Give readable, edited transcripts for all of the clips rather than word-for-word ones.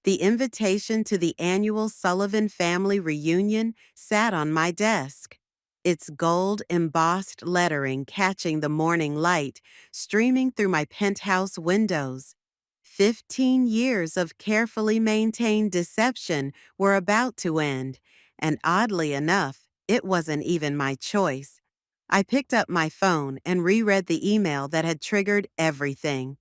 The invitation to the annual Sullivan family reunion sat on my desk, its gold embossed lettering catching the morning light streaming through my penthouse windows. 15 years of carefully maintained deception were about to end, and oddly enough, it wasn't even my choice. I picked up my phone and reread the email that had triggered everything.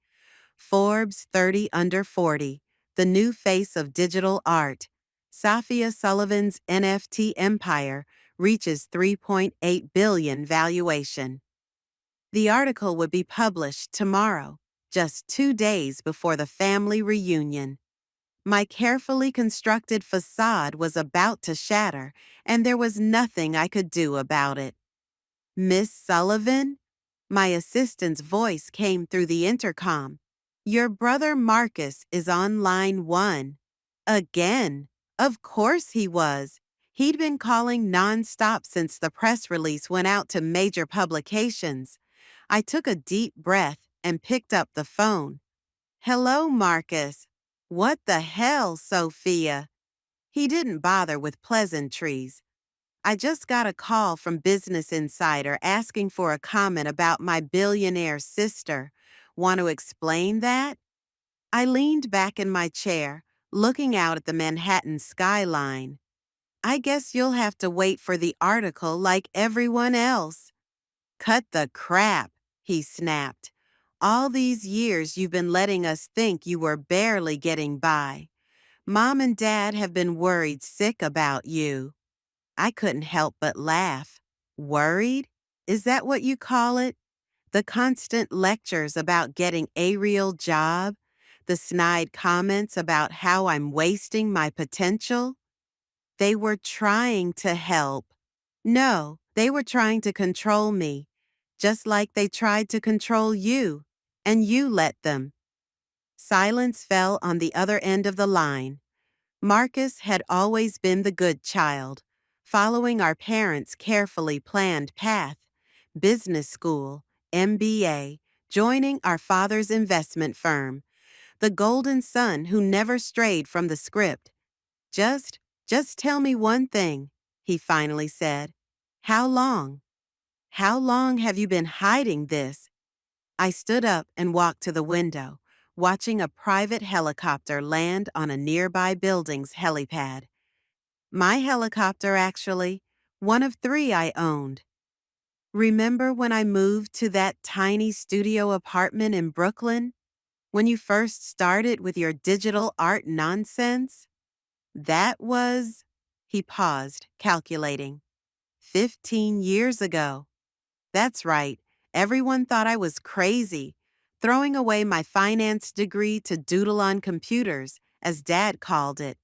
Forbes 30 Under 40, the new face of digital art. Safia Sullivan's NFT empire reaches 3.8 billion valuation. The article would be published tomorrow, just 2 days before the family reunion. My carefully constructed facade was about to shatter, and there was nothing I could do about it. Miss Sullivan? My assistant's voice came through the intercom. Your brother Marcus is on line 1. Again. Of course he was. He'd been calling nonstop since the press release went out to major publications. I took a deep breath and picked up the phone. Hello, Marcus. What the hell, Sophia? He didn't bother with pleasantries. I just got a call from Business Insider asking for a comment about my billionaire sister. Want to explain that? I leaned back in my chair, looking out at the Manhattan skyline. I guess you'll have to wait for the article like everyone else. Cut the crap, he snapped. All these years you've been letting us think you were barely getting by. Mom and Dad have been worried sick about you. I couldn't help but laugh. Worried? Is that what you call it? The constant lectures about getting a real job? The snide comments about how I'm wasting my potential? They were trying to help. No, they were trying to control me, just like they tried to control you, and you let them. Silence fell on the other end of the line. Marcus had always been the good child, following our parents' carefully planned path, business school, MBA, joining our father's investment firm, the golden son who never strayed from the script. Just tell me one thing, he finally said. How long? How long have you been hiding this? I stood up and walked to the window, watching a private helicopter land on a nearby building's helipad. My helicopter, actually, one of 3 I owned. Remember when I moved to that tiny studio apartment in Brooklyn? When you first started with your digital art nonsense? That was... He paused, calculating. 15 years ago. That's right. Everyone thought I was crazy, throwing away my finance degree to doodle on computers, as Dad called it.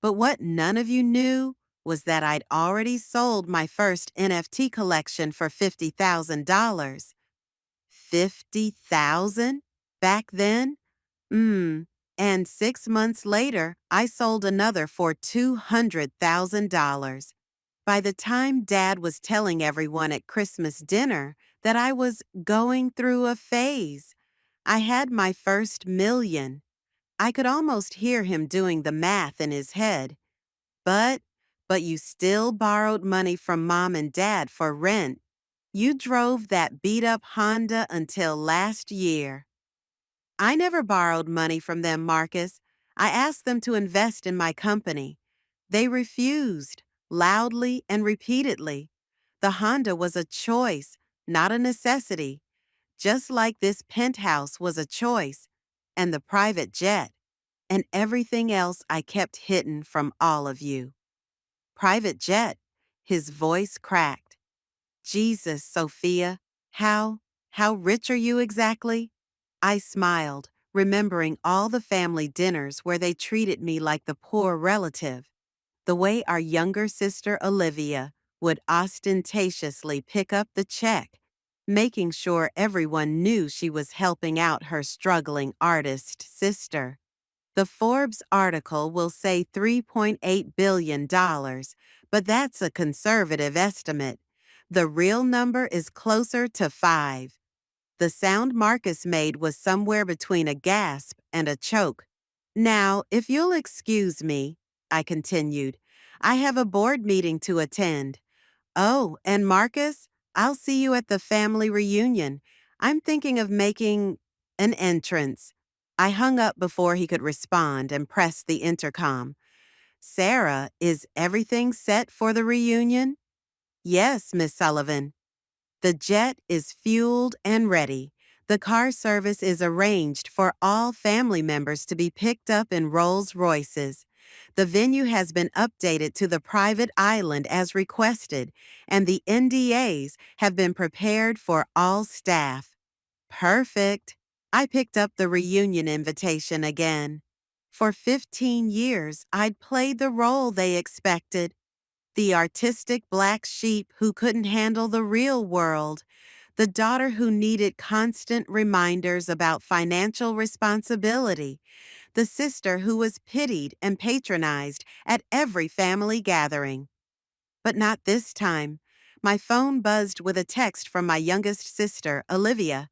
But what none of you knew was that I'd already sold my first NFT collection for $50,000. 50,000? Back then? And 6 months later, I sold another for $200,000. By the time Dad was telling everyone at Christmas dinner that I was going through a phase, I had my first million. I could almost hear him doing the math in his head. But you still borrowed money from Mom and Dad for rent. You drove that beat-up Honda until last year. I never borrowed money from them, Marcus. I asked them to invest in my company. They refused, loudly and repeatedly. The Honda was a choice, not a necessity, just like this penthouse was a choice, and the private jet, and everything else I kept hidden from all of you. Private jet, his voice cracked. Jesus, Sophia, how rich are you exactly? I smiled, remembering all the family dinners where they treated me like the poor relative, the way our younger sister Olivia would ostentatiously pick up the check, making sure everyone knew she was helping out her struggling artist sister. The Forbes article will say $3.8 billion, but that's a conservative estimate. The real number is closer to 5. The sound Marcus made was somewhere between a gasp and a choke. Now, if you'll excuse me, I continued, I have a board meeting to attend. Oh, and Marcus, I'll see you at the family reunion. I'm thinking of making an entrance. I hung up before he could respond and pressed the intercom. Sarah, is everything set for the reunion? Yes, Miss Sullivan. The jet is fueled and ready. The car service is arranged for all family members to be picked up in Rolls Royces. The venue has been updated to the private island as requested, and the NDAs have been prepared for all staff. Perfect. I picked up the reunion invitation again. For 15 years, I'd played the role they expected. The artistic black sheep who couldn't handle the real world, the daughter who needed constant reminders about financial responsibility, the sister who was pitied and patronized at every family gathering. But not this time. My phone buzzed with a text from my youngest sister, Olivia.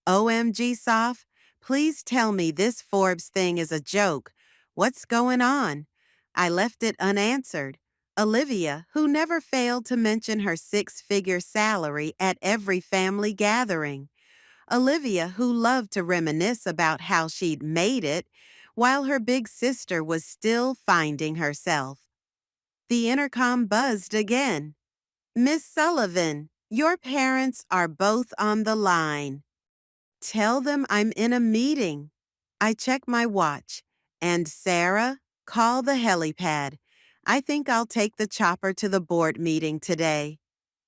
OMG, Soph, please tell me this Forbes thing is a joke. What's going on? I left it unanswered. Olivia, who never failed to mention her six-figure salary at every family gathering. Olivia, who loved to reminisce about how she'd made it while her big sister was still finding herself. The intercom buzzed again. Miss Sullivan, your parents are both on the line. Tell them I'm in a meeting. I check my watch. And Sarah, call the helipad. I think I'll take the chopper to the board meeting today.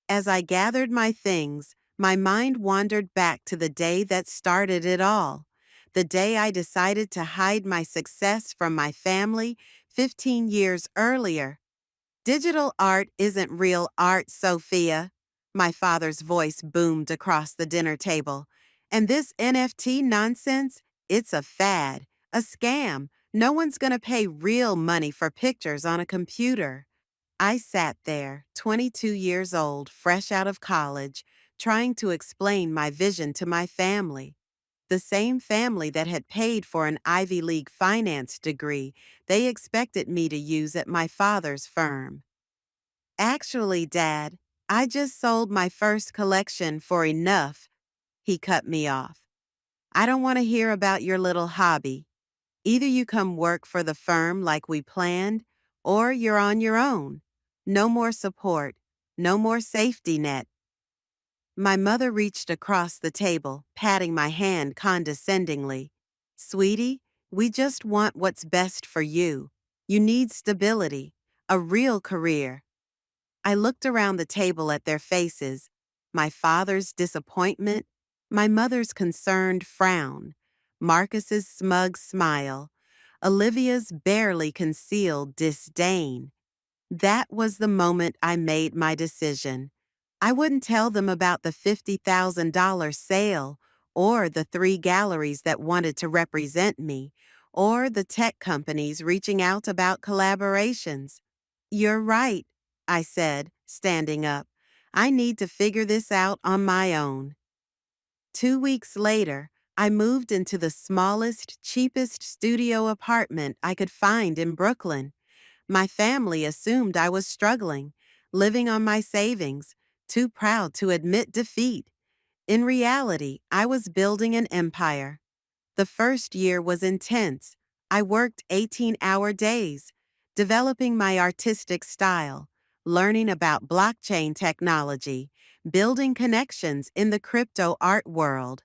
As I gathered my things, my mind wandered back to the day that started it all. The day I decided to hide my success from my family 15 years earlier. Digital art isn't real art, Sophia. My father's voice boomed across the dinner table. And this NFT nonsense, it's a fad, a scam. No one's gonna pay real money for pictures on a computer. I sat there, 22 years old, fresh out of college, trying to explain my vision to my family. The same family that had paid for an Ivy League finance degree they expected me to use at my father's firm. Actually, Dad, I just sold my first collection for enough. He cut me off. I don't want to hear about your little hobby. Either you come work for the firm like we planned, or you're on your own. No more support, no more safety net. My mother reached across the table, patting my hand condescendingly. Sweetie, we just want what's best for you. You need stability, a real career. I looked around the table at their faces, my father's disappointment, my mother's concerned frown, Marcus's smug smile, Olivia's barely concealed disdain. That was the moment I made my decision. I wouldn't tell them about the $50,000 sale, or the 3 galleries that wanted to represent me, or the tech companies reaching out about collaborations. You're right, I said, standing up. I need to figure this out on my own. 2 weeks later, I moved into the smallest, cheapest studio apartment I could find in Brooklyn. My family assumed I was struggling, living on my savings, too proud to admit defeat. In reality, I was building an empire. The first year was intense. I worked 18-hour days, developing my artistic style, learning about blockchain technology, building connections in the crypto art world.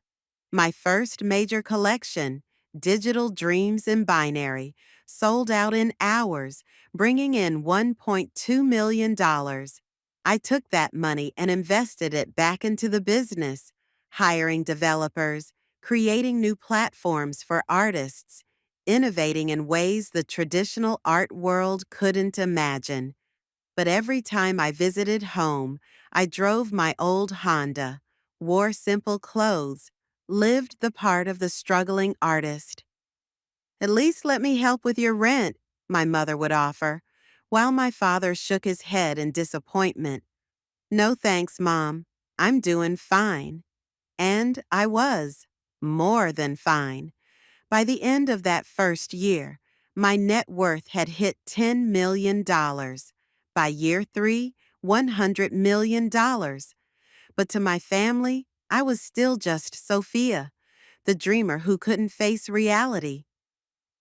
My first major collection, Digital Dreams in Binary, sold out in hours, bringing in $1.2 million. I took that money and invested it back into the business, hiring developers, creating new platforms for artists, innovating in ways the traditional art world couldn't imagine. But every time I visited home, I drove my old Honda, wore simple clothes, lived the part of the struggling artist. At least let me help with your rent, my mother would offer, while my father shook his head in disappointment. No thanks, Mom. I'm doing fine. And I was. More than fine. By the end of that first year, My net worth had hit $10 million. By year 3, $100 million. But to my family, I was still just Sophia, the dreamer who couldn't face reality.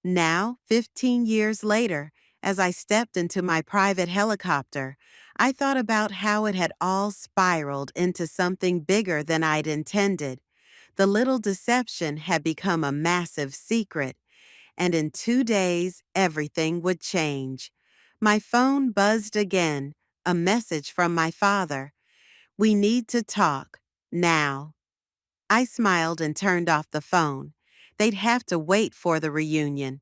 Now, 15 years later, as I stepped into my private helicopter, I thought about how it had all spiraled into something bigger than I'd intended. The little deception had become a massive secret, and in 2 days, everything would change. My phone buzzed again, a message from my father. "We need to talk. Now." I smiled and turned off the phone. They'd have to wait for the reunion.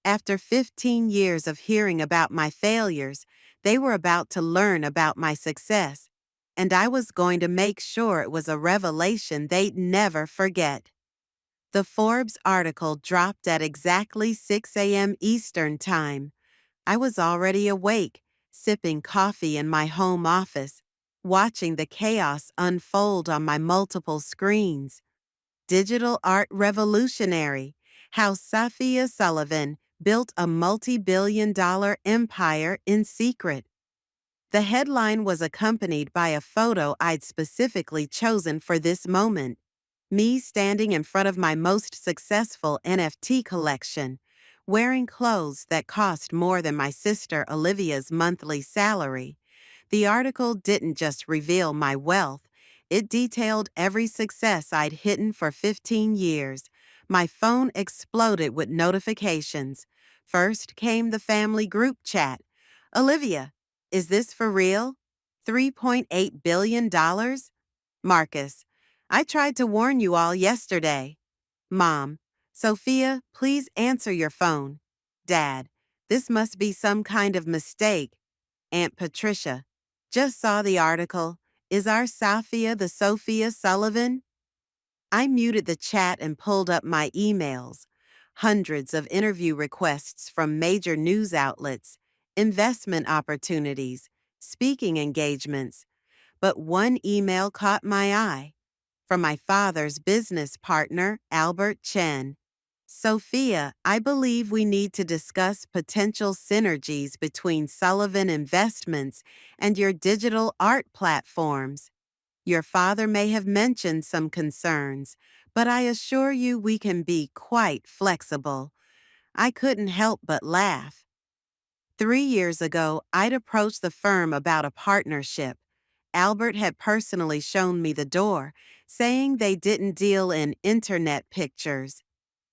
After 15 years of hearing about my failures, they were about to learn about my success, and I was going to make sure it was a revelation they'd never forget. The Forbes article dropped at exactly 6 a.m. Eastern Time. I was already awake, sipping coffee in my home office, watching the chaos unfold on my multiple screens. Digital Art Revolutionary: How Safia Sullivan Built a Multi-Billion-Dollar Empire in Secret. The headline was accompanied by a photo I'd specifically chosen for this moment. Me standing in front of my most successful NFT collection, wearing clothes that cost more than my sister Olivia's monthly salary. The article didn't just reveal my wealth, it detailed every success I'd hidden for 15 years. My phone exploded with notifications. First came the family group chat. "Olivia, is this for real? $3.8 billion? Marcus, I tried to warn you all yesterday. Mom, Sophia, please answer your phone. Dad, this must be some kind of mistake. Aunt Patricia, just saw the article. Is our Sophia the Sophia Sullivan?" I muted the chat and pulled up my emails. Hundreds of interview requests from major news outlets, investment opportunities, speaking engagements. But one email caught my eye. From my father's business partner, Albert Chen. "Sophia, I believe we need to discuss potential synergies between Sullivan Investments and your digital art platforms. Your father may have mentioned some concerns, but I assure you we can be quite flexible." I couldn't help but laugh. 3 years ago, I'd approached the firm about a partnership. Albert had personally shown me the door, saying they didn't deal in internet pictures.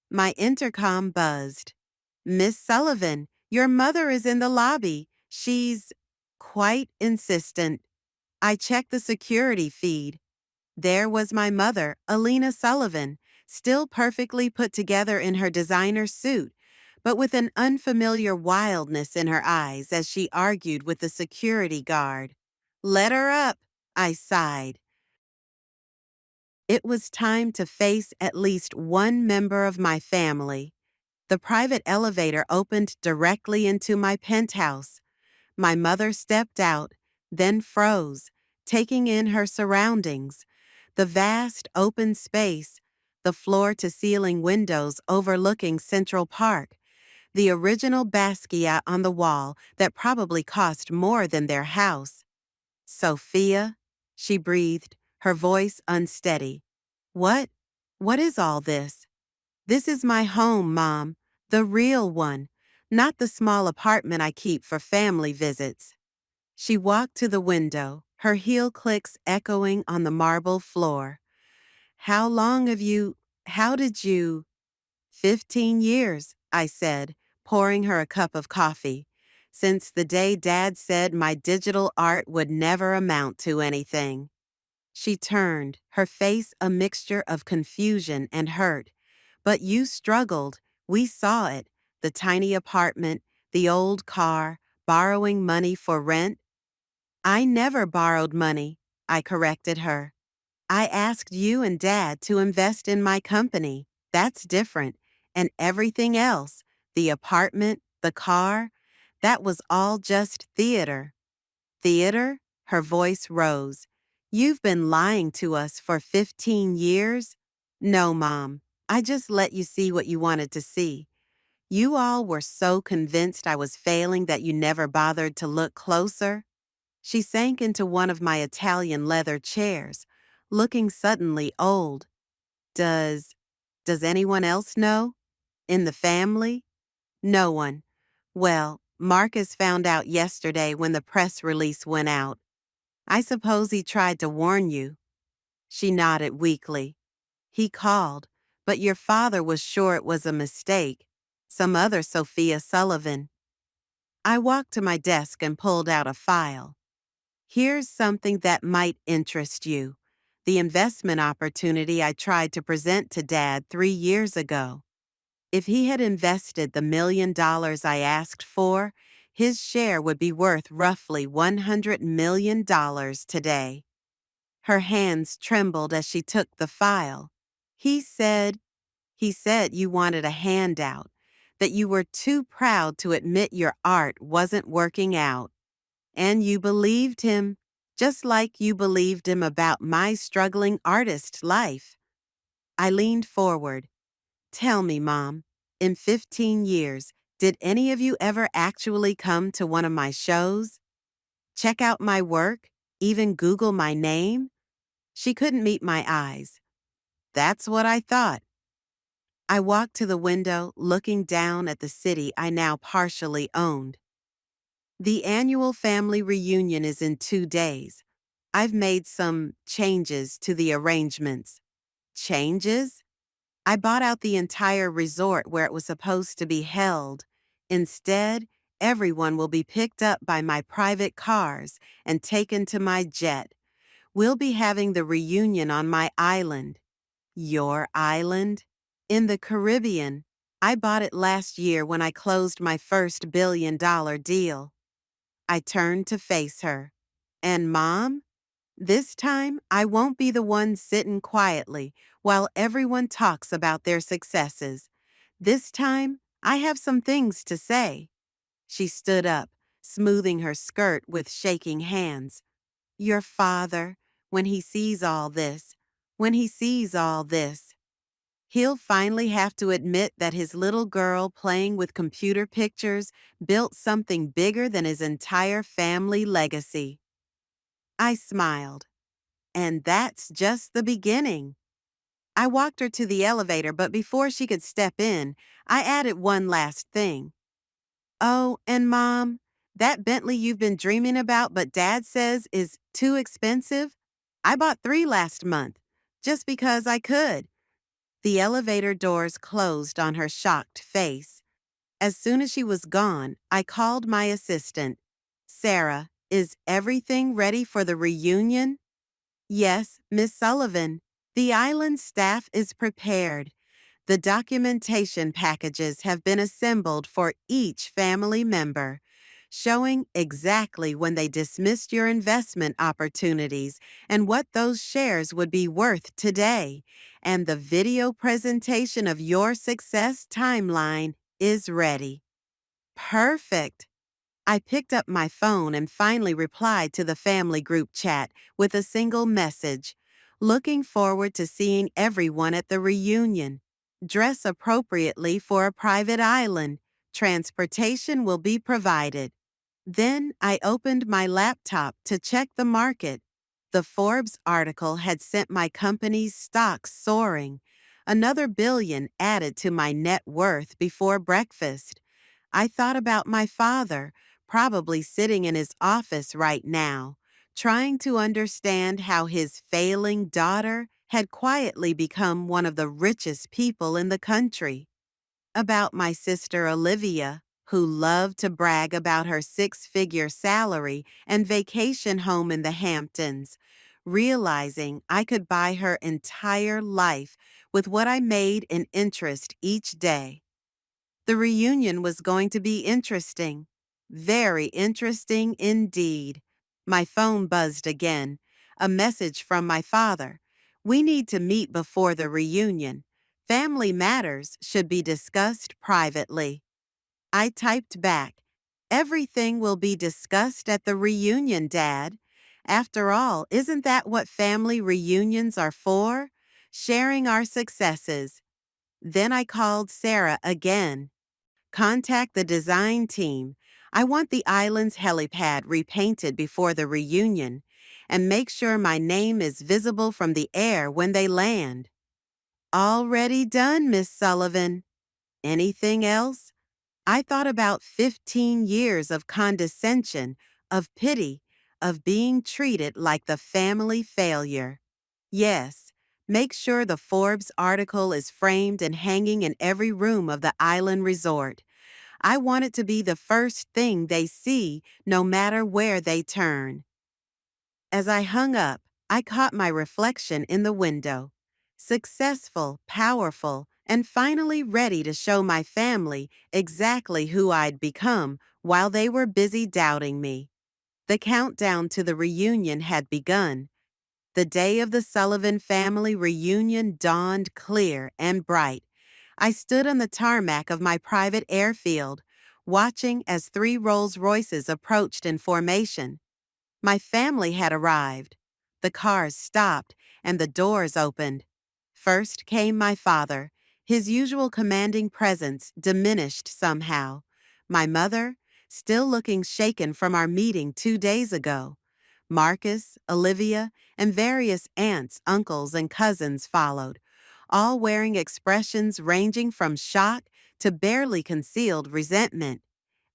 My intercom buzzed. "Miss Sullivan, your mother is in the lobby. She's quite insistent." I checked the security feed. There was my mother, Alina Sullivan, still perfectly put together in her designer suit, but with an unfamiliar wildness in her eyes as she argued with the security guard. "Let her up," I sighed. It was time to face at least one member of my family. The private elevator opened directly into my penthouse. My mother stepped out, then froze, taking in her surroundings. The vast open space, the floor-to-ceiling windows overlooking Central Park, the original Basquiat on the wall that probably cost more than their house. "Sophia," she breathed, her voice unsteady. "What? What is all this?" "This is my home, Mom. The real one, not the small apartment I keep for family visits." She walked to the window, her heel clicks echoing on the marble floor. How did you?" "15 years," I said, pouring her a cup of coffee. "Since the day Dad said my digital art would never amount to anything." She turned, her face a mixture of confusion and hurt. "But you struggled. We saw it. The tiny apartment, the old car, borrowing money for rent." "I never borrowed money," I corrected her. "I asked you and Dad to invest in my company. That's different. And everything else, the apartment, the car, that was all just theater." "Theater?" Her voice rose. "You've been lying to us for 15 years? "No, Mom. I just let you see what you wanted to see. You all were so convinced I was failing that you never bothered to look closer. She sank into one of my Italian leather chairs, looking suddenly old. Does, does anyone else know? In the family? No one. Well, Marcus found out yesterday when the press release went out. I suppose he tried to warn you. She nodded weakly. He called, but your father was sure it was a mistake. Some other Sophia Sullivan. I walked to my desk and pulled out a file. Here's something that might interest you. The investment opportunity I tried to present to Dad 3 years ago. If he had invested the $1 million I asked for, his share would be worth roughly $100 million today. Her hands trembled as she took the file. He said, he said you wanted a handout, that you were too proud to admit your art wasn't working out. And you believed him, just like you believed him about my struggling artist life. I leaned forward. Tell me, Mom, in 15 years, did any of you ever actually come to one of my shows? Check out my work? Even Google my name? She couldn't meet my eyes. That's what I thought. I walked to the window, looking down at the city I now partially owned. The annual family reunion is in 2 days. I've made some changes to the arrangements. Changes? I bought out the entire resort where it was supposed to be held. Instead, everyone will be picked up by my private cars and taken to my jet. We'll be having the reunion on my island. Your island? In the Caribbean. I bought it last year when I closed my first $1 billion deal. I turned to face her. And Mom? This time, I won't be the one sitting quietly while everyone talks about their successes. This time, I have some things to say. She stood up, smoothing her skirt with shaking hands. Your father, when he sees all this, he'll finally have to admit that his little girl playing with computer pictures built something bigger than his entire family legacy. I smiled. And that's just the beginning. I walked her to the elevator, but before she could step in, I added one last thing. Oh, and Mom, that Bentley you've been dreaming about but Dad says is too expensive? I bought 3 last month, just because I could. The elevator doors closed on her shocked face. As soon as she was gone, I called my assistant. Sarah, is everything ready for the reunion? Yes, Miss Sullivan. The island staff is prepared. The documentation packages have been assembled for each family member, showing exactly when they dismissed your investment opportunities and what those shares would be worth today. And the video presentation of your success timeline is ready. Perfect. I picked up my phone and finally replied to the family group chat with a single message. Looking forward to seeing everyone at the reunion. Dress appropriately for a private island. Transportation will be provided. Then I opened my laptop to check the market. The Forbes article had sent my company's stocks soaring. Another billion added to my net worth before breakfast. I thought about my father, probably sitting in his office right now, trying to understand how his failing daughter had quietly become one of the richest people in the country. About my sister Olivia, who loved to brag about her 6-figure salary and vacation home in the Hamptons, realizing I could buy her entire life with what I made in interest each day. The reunion was going to be interesting. Very interesting indeed. My phone buzzed again. A message from my father. We need to meet before the reunion. Family matters should be discussed privately. I typed back. Everything will be discussed at the reunion, Dad. After all, isn't that what family reunions are for? Sharing our successes. Then I called Sarah again. Contact the design team. I want the island's helipad repainted before the reunion, and make sure my name is visible from the air when they land. Already done, Miss Sullivan. Anything else? I thought about 15 years of condescension, of pity, of being treated like the family failure. Yes, make sure the Forbes article is framed and hanging in every room of the island resort. I want it to be the first thing they see, no matter where they turn. As I hung up, I caught my reflection in the window. Successful, powerful, and finally ready to show my family exactly who I'd become while they were busy doubting me. The countdown to the reunion had begun. The day of the Sullivan family reunion dawned clear and bright. I stood on the tarmac of my private airfield, watching as 3 Rolls-Royces approached in formation. My family had arrived. The cars stopped and the doors opened. First came my father. His usual commanding presence diminished somehow. My mother, still looking shaken from our meeting 2 days ago. Marcus, Olivia, and various aunts, uncles, and cousins followed, all wearing expressions ranging from shock to barely concealed resentment.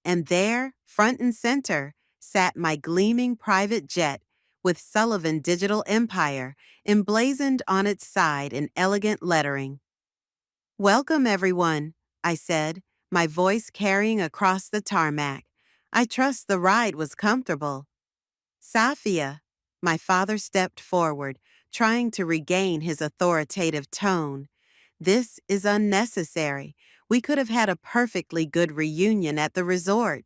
And there, front and center, sat my gleaming private jet with Sullivan Digital Empire emblazoned on its side in elegant lettering. "Welcome, everyone," I said, my voice carrying across the tarmac. "I trust the ride was comfortable." "Safia," my father stepped forward, trying to regain his authoritative tone. "This is unnecessary. We could have had a perfectly good reunion at the resort."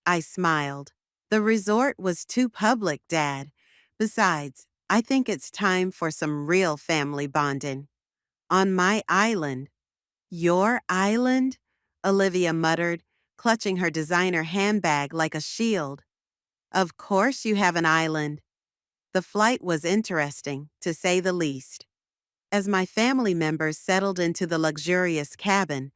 I smiled. "The resort was too public, Dad. Besides, I think it's time for some real family bonding. On my island." "Your island?" Olivia muttered, clutching her designer handbag like a shield. "Of course you have an island." The flight was interesting, to say the least. As my family members settled into the luxurious cabin,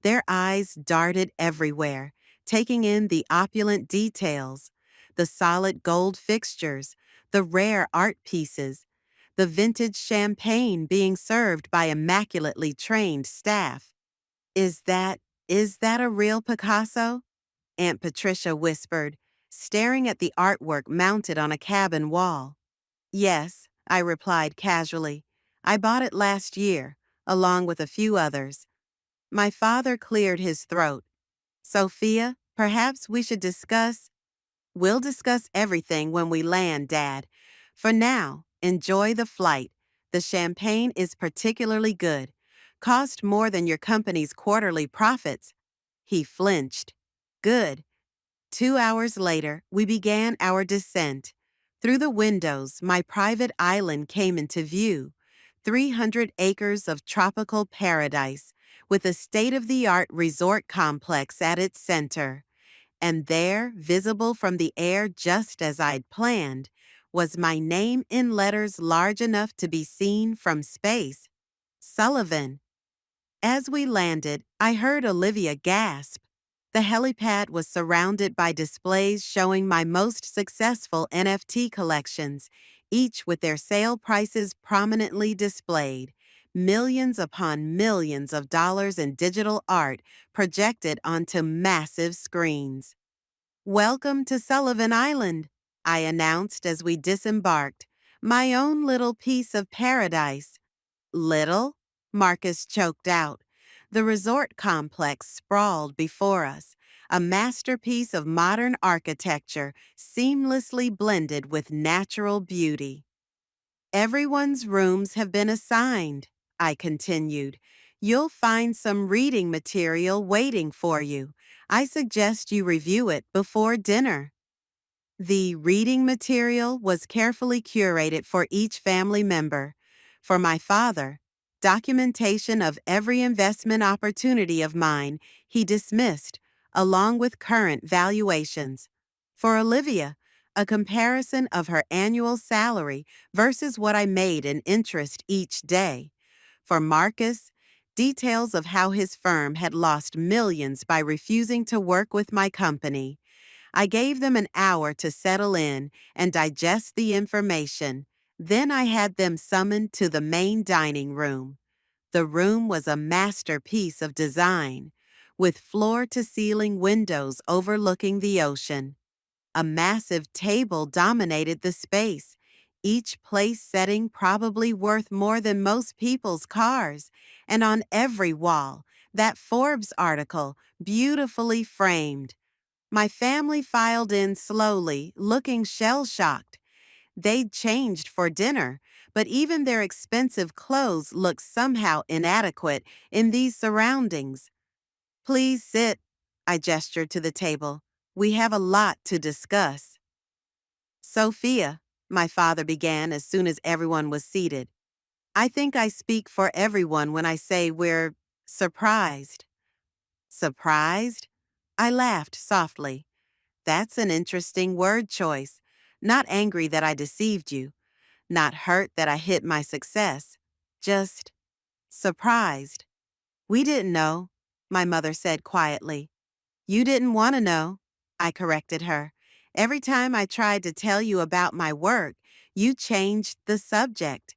their eyes darted everywhere, taking in the opulent details, the solid gold fixtures, the rare art pieces, the vintage champagne being served by immaculately trained staff. Is that, is that a real Picasso?" Aunt Patricia whispered, staring at the artwork mounted on a cabin wall. "Yes," I replied casually. "I bought it last year, along with a few others." My father cleared his throat. "Sophia, perhaps we should discuss—" "We'll discuss everything when we land, Dad. For now, enjoy the flight. The champagne is particularly good. Cost more than your company's quarterly profits." He flinched. "Good." 2 hours later, we began our descent. Through the windows, my private island came into view. 300 acres of tropical paradise, with a state-of-the-art resort complex at its center. And there, visible from the air just as I'd planned, was my name in letters large enough to be seen from space. Sullivan. As we landed, I heard Olivia gasp. The helipad was surrounded by displays showing my most successful NFT collections, each with their sale prices prominently displayed. Millions upon millions of dollars in digital art projected onto massive screens. "Welcome to Sullivan Island," I announced as we disembarked. "My own little piece of paradise." "Little?" Marcus choked out. The resort complex sprawled before us, a masterpiece of modern architecture seamlessly blended with natural beauty. "Everyone's rooms have been assigned," I continued. "You'll find some reading material waiting for you. I suggest you review it before dinner." The reading material was carefully curated for each family member. For my father, documentation of every investment opportunity of mine he dismissed, along with current valuations. For Olivia, a comparison of her annual salary versus what I made in interest each day. For Marcus, details of how his firm had lost millions by refusing to work with my company. I gave them an hour to settle in and digest the information. Then I had them summoned to the main dining room. The room was a masterpiece of design, with floor-to-ceiling windows overlooking the ocean. A massive table dominated the space, each place setting probably worth more than most people's cars, and on every wall, that Forbes article, beautifully framed. My family filed in slowly, looking shell-shocked. They'd changed for dinner, but even their expensive clothes looked somehow inadequate in these surroundings. Please sit, I gestured to the table. We have a lot to discuss. Sophia, my father began as soon as everyone was seated. I think I speak for everyone when I say we're surprised. Surprised? I laughed softly. That's an interesting word choice. Not angry that I deceived you, not hurt that I hid my success, just surprised. We didn't know, my mother said quietly. You didn't want to know, I corrected her. Every time I tried to tell you about my work, you changed the subject.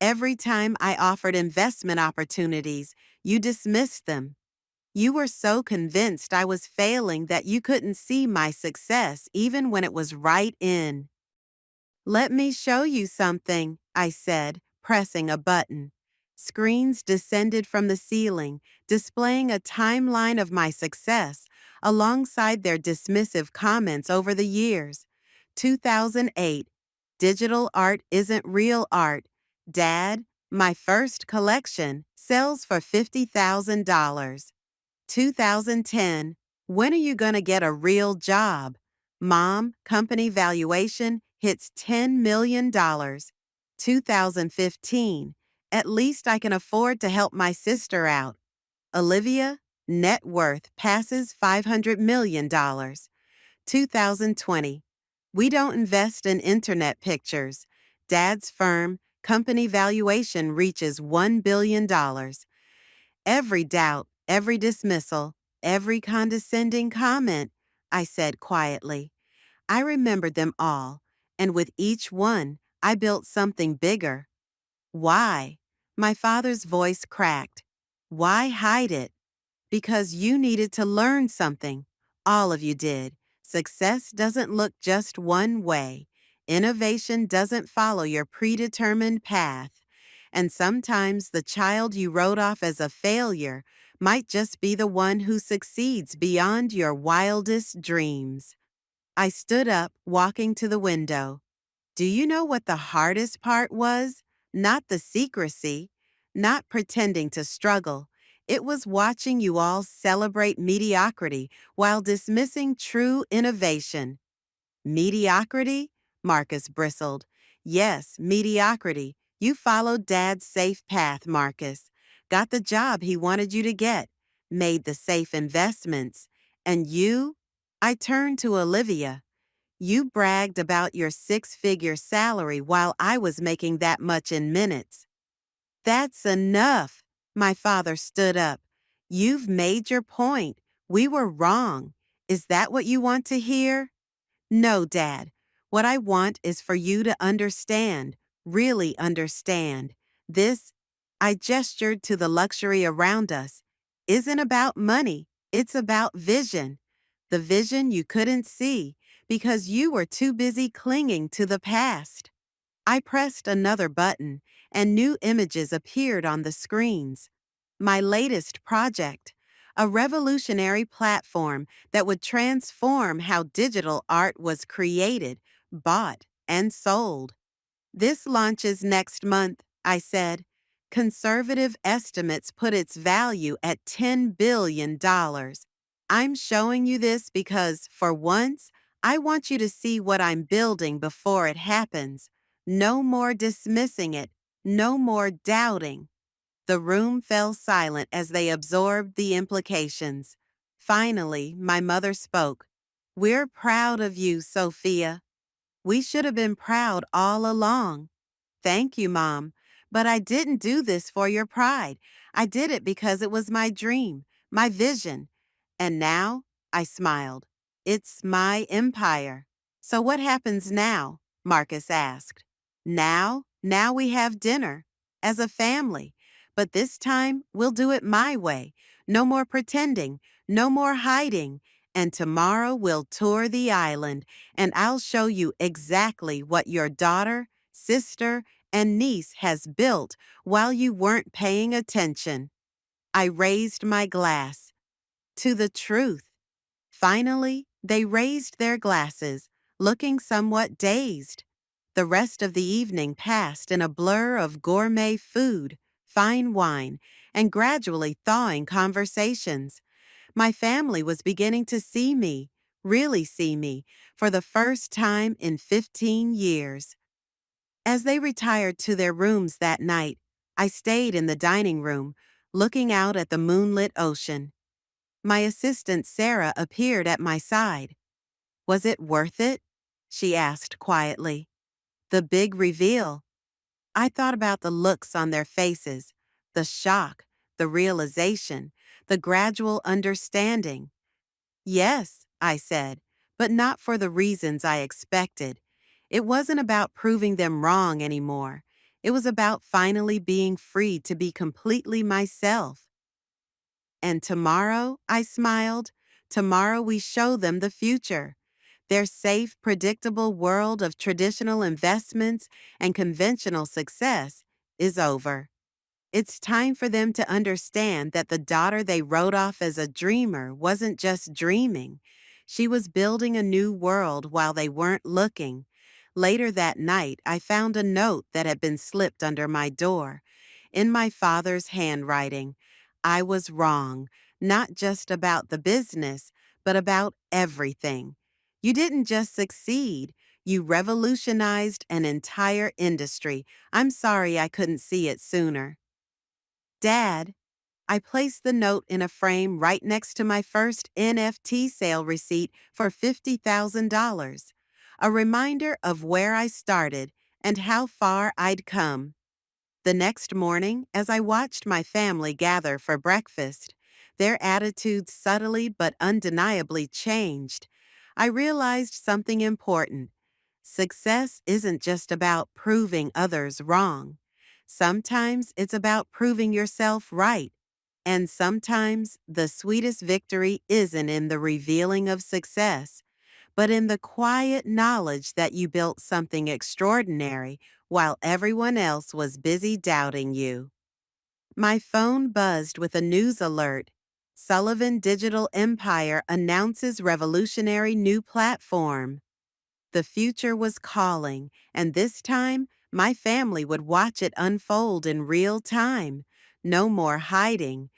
Every time I offered investment opportunities, you dismissed them. You were so convinced I was failing that you couldn't see my success even when it was right in. Let me show you something, I said, pressing a button. Screens descended from the ceiling, displaying a timeline of my success, alongside their dismissive comments over the years. 2008, digital art isn't real art. Dad, my first collection, sells for $50,000. 2010, when are you going to get a real job? Mom, company valuation hits $10 million. 2015, at least I can afford to help my sister out. Olivia, net worth passes $500 million. 2020, we don't invest in internet pictures. Dad's firm, company valuation reaches $1 billion. Every doubt, every dismissal, every condescending comment, I said quietly. I remembered them all, and with each one, I built something bigger. Why? My father's voice cracked. Why hide it? Because you needed to learn something. All of you did. Success doesn't look just one way. Innovation doesn't follow your predetermined path. And sometimes the child you wrote off as a failure might just be the one who succeeds beyond your wildest dreams. I stood up, walking to the window. Do you know what the hardest part was? Not the secrecy, not pretending to struggle. It was watching you all celebrate mediocrity while dismissing true innovation. Mediocrity? Marcus bristled. Yes, mediocrity. You followed Dad's safe path, Marcus. Got the job he wanted you to get. Made the safe investments. And you? I turned to Olivia. You bragged about your six-figure salary while I was making that much in minutes. That's enough. My father stood up. You've made your point. We were wrong. Is that what you want to hear? No, Dad. What I want is for you to understand, really understand. This, I gestured to the luxury around us, isn't about money. It's about vision. The vision you couldn't see because you were too busy clinging to the past. I pressed another button, and new images appeared on the screens. My latest project, a revolutionary platform that would transform how digital art was created, bought, and sold. This launches next month, I said. Conservative estimates put its value at $10 billion. I'm showing you this because, for once, I want you to see what I'm building before it happens. No more dismissing it. No more doubting. The room fell silent as they absorbed the implications. Finally, my mother spoke. We're proud of you, Sophia. We should have been proud all along. Thank you, Mom. But I didn't do this for your pride. I did it because it was my dream, my vision. And now, I smiled. It's my empire. So what happens now? Marcus asked. Now we have dinner. As a family. But this time, we'll do it my way. No more pretending. No more hiding. And tomorrow we'll tour the island, and I'll show you exactly what your daughter, sister, and niece has built while you weren't paying attention. I raised my glass. To the truth. Finally, they raised their glasses, looking somewhat dazed. The rest of the evening passed in a blur of gourmet food, fine wine, and gradually thawing conversations. My family was beginning to see me, really see me, for the first time in 15 years. As they retired to their rooms that night, I stayed in the dining room, looking out at the moonlit ocean. My assistant Sarah appeared at my side. Was it worth it? She asked quietly. The big reveal. I thought about the looks on their faces, the shock, the realization, the gradual understanding. Yes, I said, but not for the reasons I expected. It wasn't about proving them wrong anymore. It was about finally being free to be completely myself. And tomorrow, I smiled, tomorrow we show them the future. Their safe, predictable world of traditional investments and conventional success is over. It's time for them to understand that the daughter they wrote off as a dreamer wasn't just dreaming. She was building a new world while they weren't looking. Later that night, I found a note that had been slipped under my door. In my father's handwriting, I was wrong, not just about the business, but about everything. You didn't just succeed, you revolutionized an entire industry. I'm sorry I couldn't see it sooner. Dad, I placed the note in a frame right next to my first NFT sale receipt for $50,000, a reminder of where I started and how far I'd come. The next morning, as I watched my family gather for breakfast, their attitudes subtly but undeniably changed. I realized something important. Success isn't just about proving others wrong. Sometimes it's about proving yourself right. And sometimes the sweetest victory isn't in the revealing of success, but in the quiet knowledge that you built something extraordinary while everyone else was busy doubting you. My phone buzzed with a news alert. Sullivan Digital Empire announces revolutionary new platform. The future was calling, and this time, my family would watch it unfold in real time. No more hiding,